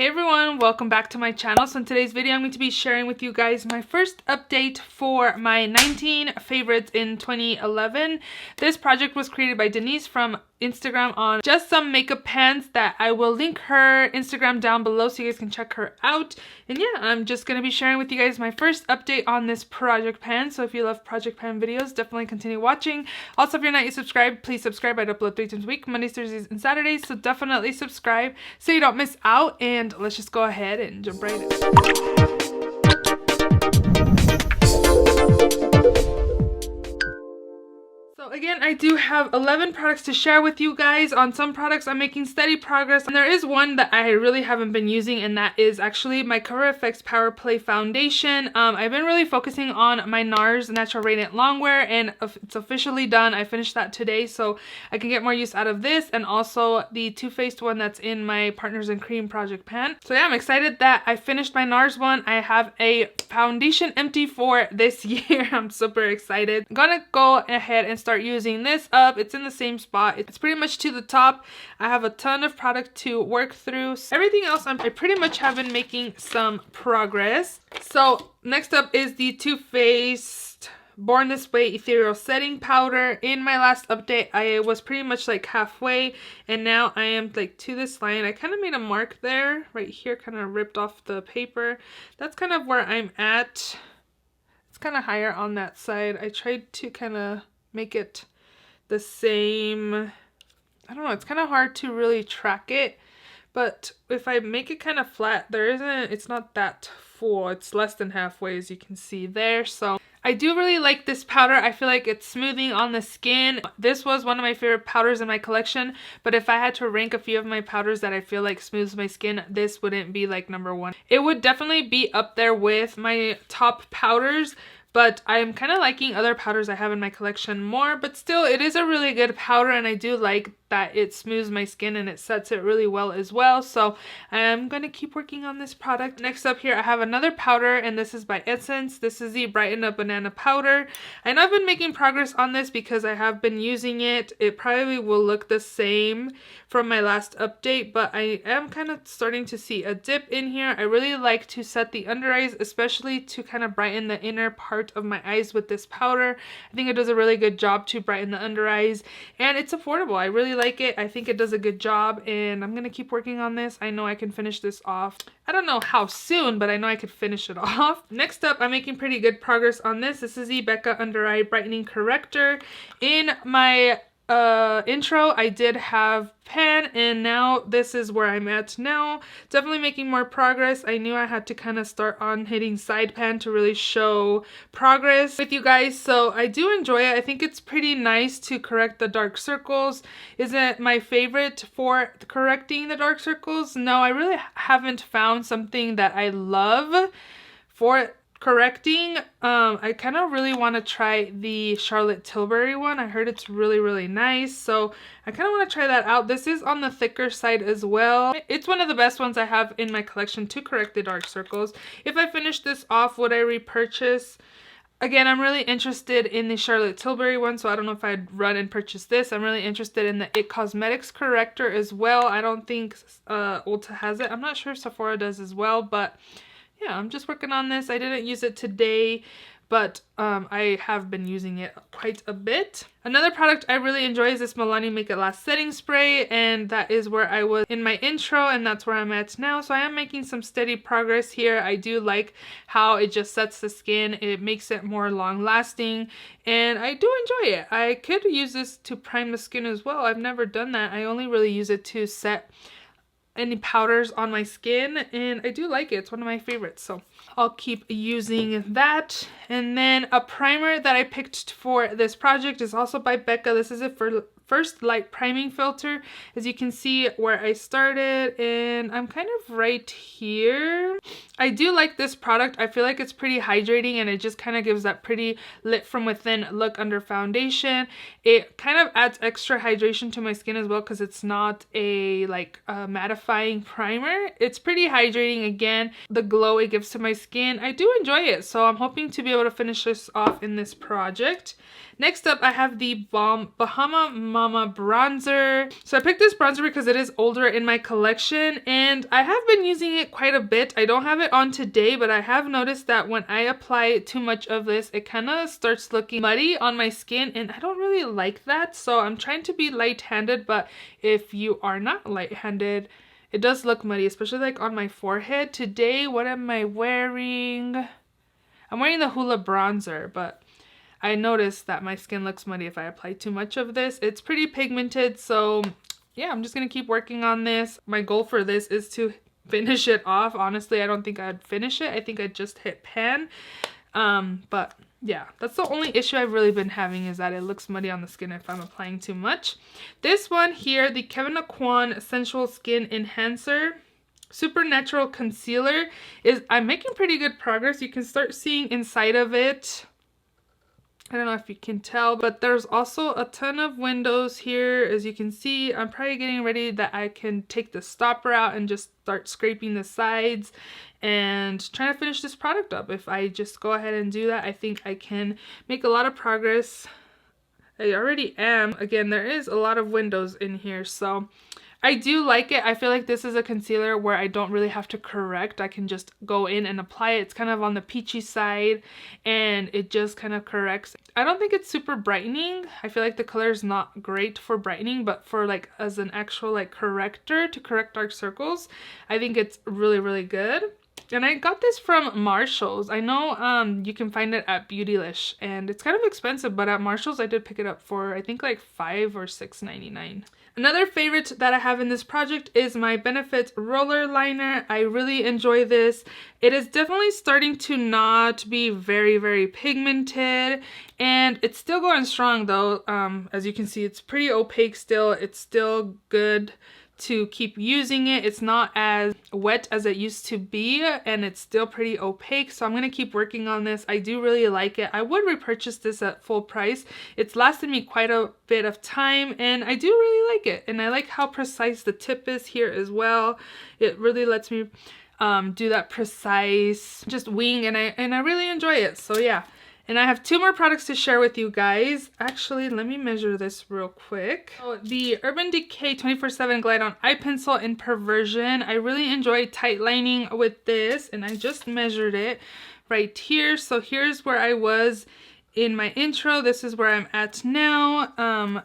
Hey everyone, welcome back to my channel. So in today's video, I'm going to be sharing with you guys my first update for my 19 favorites in 2011. This project was created by Denise from Instagram on Just Some Makeup Pans that I will link her Instagram down below so you guys can check her out. And yeah, I'm just going to be sharing with you guys my first update on this project pan. So if you love project pan videos, definitely continue watching. Also, if you're not yet subscribed, please subscribe. I upload 3 times a week, Mondays, Thursdays, and Saturdays. So definitely subscribe so you don't miss out. And let's just go ahead and jump right in. Again, I do have 11 products to share with you guys. On some products, I'm making steady progress. And there is one that I really haven't been using, and that is actually my Cover FX Power Play Foundation. I've been really focusing on my NARS Natural Radiant Longwear, and it's officially done. I finished that today, so I can get more use out of this, and also the Too Faced one that's in my Partners in Cream project pan. So yeah, I'm excited that I finished my NARS one. I have a foundation empty for this year. I'm super excited. I'm gonna go ahead and start using this up. It's in the same spot. It's pretty much to the top. I have a ton of product to work through. Everything else, I pretty much have been making some progress. So next up is the Too Faced Born This Way Ethereal Setting Powder. In my last update, I was pretty much like halfway, and now I am like to this line. I kind of made a mark there, right here, kind of ripped off the paper. That's kind of where I'm at. It's kind of higher on that side. I tried to kind of make it the same. I don't know, it's kind of hard to really track it, but if I make it kind of flat, it's not that full. It's less than halfway, as you can see there. So I do really like this powder. I feel like it's smoothing on the skin. This was one of my favorite powders in my collection, but if I had to rank a few of my powders that I feel like smooths my skin, this wouldn't be like number one. It would definitely be up there with my top powders, but I'm kind of liking other powders I have in my collection more. But still, it is a really good powder, and I do like that it smooths my skin and it sets it really well as well. So I'm going to keep working on this product. Next up here, I have another powder, and this is by Essence. This is the Brighten Up Banana Powder. I know I've been making progress on this because I have been using it. It probably will look the same from my last update, but I am kind of starting to see a dip in here. I really like to set the under eyes, especially to kind of brighten the inner part of my eyes with this powder. I think it does a really good job to brighten the under eyes, and it's affordable. I really like it. I think it does a good job, and I'm gonna keep working on this. I know I can finish this off. I don't know how soon, but I know I could finish it off. Next up, I'm making pretty good progress on this. This is the Becca Under Eye Brightening Corrector. In my intro, I did have pan, and now this is where I'm at now. Definitely making more progress. I knew I had to kind of start on hitting side pan to really show progress with you guys, so I do enjoy it. I think it's pretty nice to correct the dark circles. Is it my favorite for correcting the dark circles? No, I really haven't found something that I love for correcting. I kind of really want to try the Charlotte Tilbury one. I heard it's really nice, so I kind of want to try that out. This is on the thicker side as well. It's one of the best ones I have in my collection to correct the dark circles. If I finish this off, would I repurchase? Again, I'm really interested in the Charlotte Tilbury one, so I don't know if I'd run and purchase this. I'm really interested in the It Cosmetics corrector as well. I don't think Ulta has it. I'm not sure if Sephora does as well, but yeah, I'm just working on this. I didn't use it today, but I have been using it quite a bit. Another product I really enjoy is this Milani Make It Last Setting Spray, and that is where I was in my intro, and that's where I'm at now. So I am making some steady progress here. I do like how it just sets the skin. It makes it more long lasting, and I do enjoy it. I could use this to prime the skin as well. I've never done that. I only really use it to set any powders on my skin, and I do like it. It's one of my favorites, so I'll keep using that. And then a primer that I picked for this project is also by Becca. This is it for First Light Priming Filter. As you can see where I started, and I'm kind of right here. I do like this product. I feel like it's pretty hydrating, and it just kind of gives that pretty lit from within look under foundation. It kind of adds extra hydration to my skin as well, because it's not a mattifying primer. It's pretty hydrating. Again, the glow it gives to my skin, I do enjoy it, so I'm hoping to be able to finish this off in this project. Next up, I have the Bahama Mama bronzer. So I picked this bronzer because it is older in my collection and I have been using it quite a bit. I don't have it on today, but I have noticed that when I apply too much of this, it kind of starts looking muddy on my skin and I don't really like that. So I'm trying to be light-handed, but if you are not light-handed, it does look muddy, especially like on my forehead. Today, what am I wearing? I'm wearing the Hoola bronzer, but I noticed that my skin looks muddy if I apply too much of this. It's pretty pigmented, so yeah, I'm just gonna keep working on this. My goal for this is to finish it off. Honestly, I don't think I'd finish it. I think I'd just hit pan. But yeah, that's the only issue I've really been having, is that it looks muddy on the skin if I'm applying too much. This one here, the Kevyn Aucoin Sensual Skin Enhancer Supernatural Concealer, I'm making pretty good progress. You can start seeing inside of it. I don't know if you can tell, but there's also a ton of windows here. As you can see, I'm probably getting ready that I can take the stopper out and just start scraping the sides and trying to finish this product up. If I just go ahead and do that, I think I can make a lot of progress. I already am. Again, there is a lot of windows in here, so I do like it. I feel like this is a concealer where I don't really have to correct. I can just go in and apply it. It's kind of on the peachy side and it just kind of corrects. I don't think it's super brightening. I feel like the color is not great for brightening, but for like as an actual like corrector to correct dark circles, I think it's really, really good. And I got this from Marshall's. I know you can find it at Beautylish and it's kind of expensive, but at Marshall's I did pick it up for I think like $5 or $6.99. Another favorite that I have in this project is my Benefit Roller Liner. I really enjoy this. It is definitely starting to not be very, very pigmented, and it's still going strong though. As you can see, it's pretty opaque still. It's still good to keep using it. It's not as wet as it used to be and it's still pretty opaque, so I'm gonna keep working on this. I do really like it. I would repurchase this at full price. It's lasted me quite a bit of time and I do really like it, and I like how precise the tip is here as well. It really lets me do that precise just wing, and I really enjoy it. So yeah. And I have 2 more products to share with you guys. Actually, let me measure this real quick. So the Urban Decay 24/7 Glide On Eye Pencil in Perversion. I really enjoy tight lining with this, and I just measured it right here. So here's where I was in my intro. This is where I'm at now.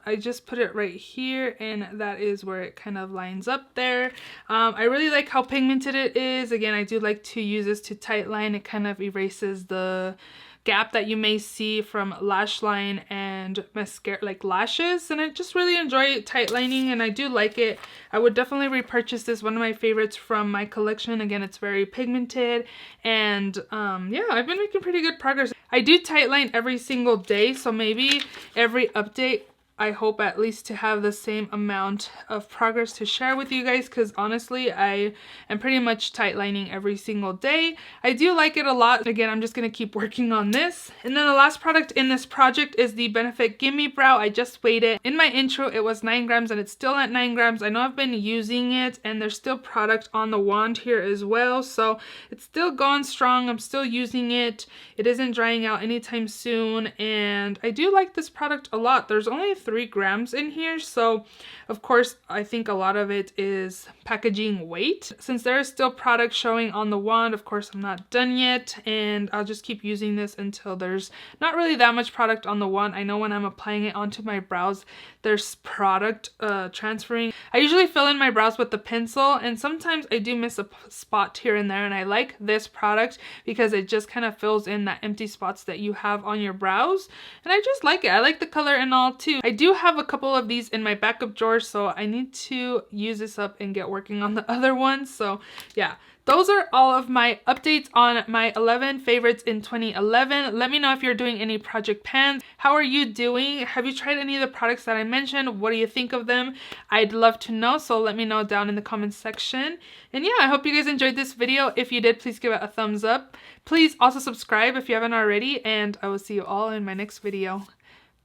I just put it right here, and that is where it kind of lines up there. I really like how pigmented it is. Again, I do like to use this to tight line. It kind of erases the gap that you may see from lash line and mascara, like lashes, and I just really enjoy tight lining and I do like it. I would definitely repurchase this. One of my favorites from my collection. Again, it's very pigmented, and yeah, I've been making pretty good progress. I do tight line every single day, so maybe every update I hope at least to have the same amount of progress to share with you guys, because honestly I am pretty much tight lining every single day. I do like it a lot. Again, I'm just going to keep working on this. And then the last product in this project is the Benefit Gimme Brow. I just weighed it. In my intro it was 9 grams and it's still at 9 grams. I know I've been using it and there's still product on the wand here as well, so it's still going strong. I'm still using it. It isn't drying out anytime soon, and I do like this product a lot. There's only 3 grams in here, so of course I think a lot of it is packaging weight. Since there is still product showing on the wand, of course I'm not done yet, and I'll just keep using this until there's not really that much product on the wand. I know when I'm applying it onto my brows there's product transferring. I usually fill in my brows with the pencil, and sometimes I do miss a spot here and there, and I like this product because it just kind of fills in that empty spots that you have on your brows, and I just like it. I like the color and all too. I do have a couple of these in my backup drawer, so I need to use this up and get working on the other ones. So yeah, those are all of my updates on my 11 favorites in 2011. Let me know if you're doing any project pans. How are you doing? Have you tried any of the products that I mentioned? What do you think of them? I'd love to know, so let me know down in the comments section. And yeah, I hope you guys enjoyed this video. If you did, please give it a thumbs up. Please also subscribe if you haven't already, and I will see you all in my next video.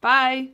Bye!